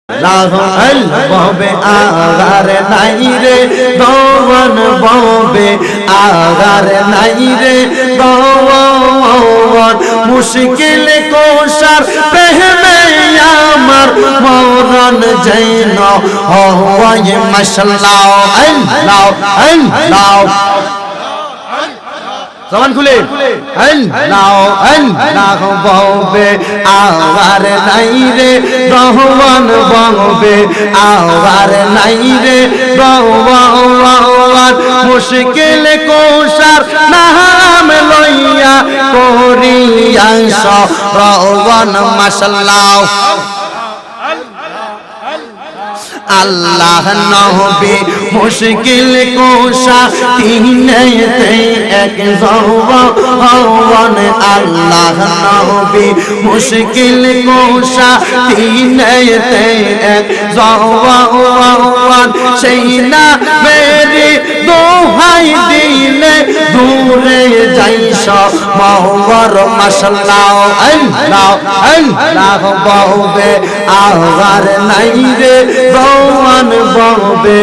লাহল ববে আগার নাই রে দওয়ান ববে আগার নাই রে দওয়ান মুশকিল কোশার পেহমে আমার মরণ যেন হয় মাশাআল্লাহ আল্লাহ আল্লাহ জবান খুলে আল্লাহ ববে আওয়ার নাই রে রহমান ববে আওয়ার নাই রে রহমান মুশকিল কোশার নাম লইয়া করিয়া সরওয়ান মাশাআল্লাহ আল্লাহ নবী মুশকিল কোশা তিনেতে এক জওয়ান আল্লাহ নবী মুশকিল কোশা তিনেতে এক জওয়ান সেই না মেরি দোহাই দিলে দূরে যাইস মওয়ার মাশাআল্লাহ আল্লাহ আল্লাহ ববে আওয়ার নাই রে দওয়ান ববে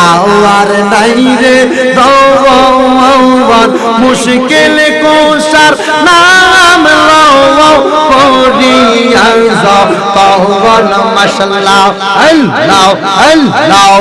আওয়ার নাই রে দওয়ান মুশকিল কোশার নাম লও করিয়া দওয়ান মাশাআল্লাহ আল্লাহ আল্লাহ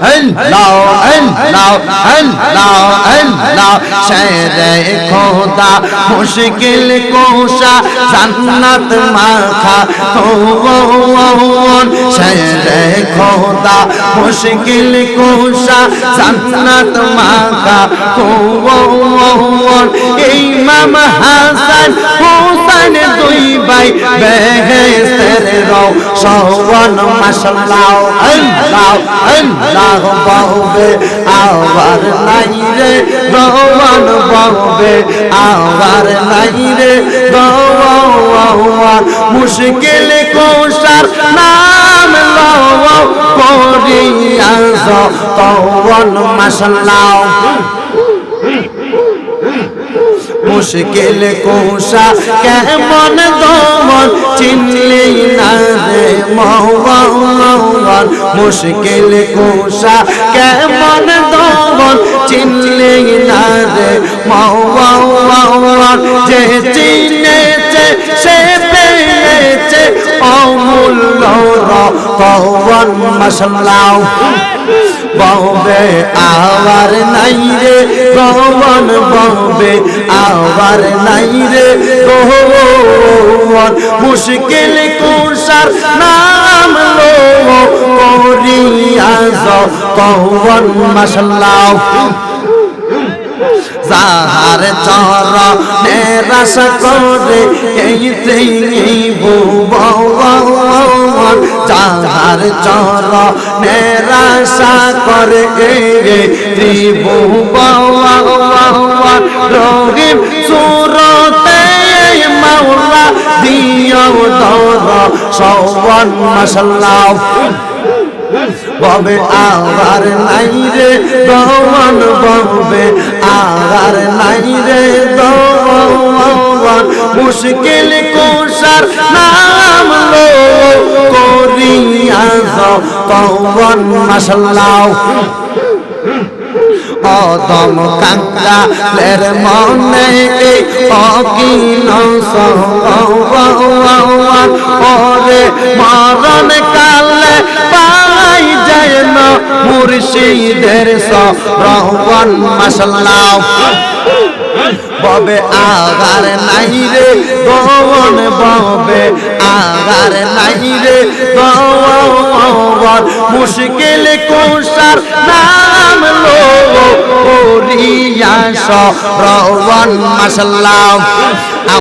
আল্লাহ আল্লাহ আল্লাহ আল্লাহ শেরে খোদা মুশকিল কোশা জান্নাত মাখা কোন শেরে খোদা মুশকিল কোশা জান্নাত মাখা কোন ইমাম হাসান হুসাইন দুই ভাই বেহেশতের রওশন মাশাআল্লাহ আল্লাহ আল্লাহ ববে আওয়ার নাই রে দওয়ান ববে আওয়ার নাই রে দওয়ান মুশকিল কোশার নাম লও করিয়া দওয়ান মাশাআল্লাহ মুশকিল কোশা কেমন দমন চিনলি না রে মওয়ান মুশকিল কোশা কেমন দমন চিনলি না রে মওয়ান যে চিনেছে সে পেয়েছে অমূল্য রতন মাশাআল্লাহ ববে আওয়ার নাই রে দওয়ান ববে আওয়ার নাই রে দওয়ান মুশকিল কোশার নাম লও করিয়া দওয়ান মাশাআল্লাহ যাহার চরণে রাস করে এই ভুবন যাহার চরণে রাস করে এই ত্রিভুবন রহিম সুরতে মাওলা দিও দর্শন মাশাআল্লাহ ববে আওয়ার নাই রে দওয়ান ববে আওয়ার নাই রে দওয়ান মুশকিল কোশার নাম লও করিয়া দওয়ান মাশাআল্লাহ অদম কাঙ্গালের মনে এই অকিন সওয়ান ওরে মরণ কালে পাই যায় না মুর্শিদের সরওয়ান মাশাআল্লাহ ববে আগার নাই রে দওয়ান ববে আগার নাই রে দওয়ান মুশকিল কোশার নাম লও করিয়া সরওয়ান মাশাআল্লাহ।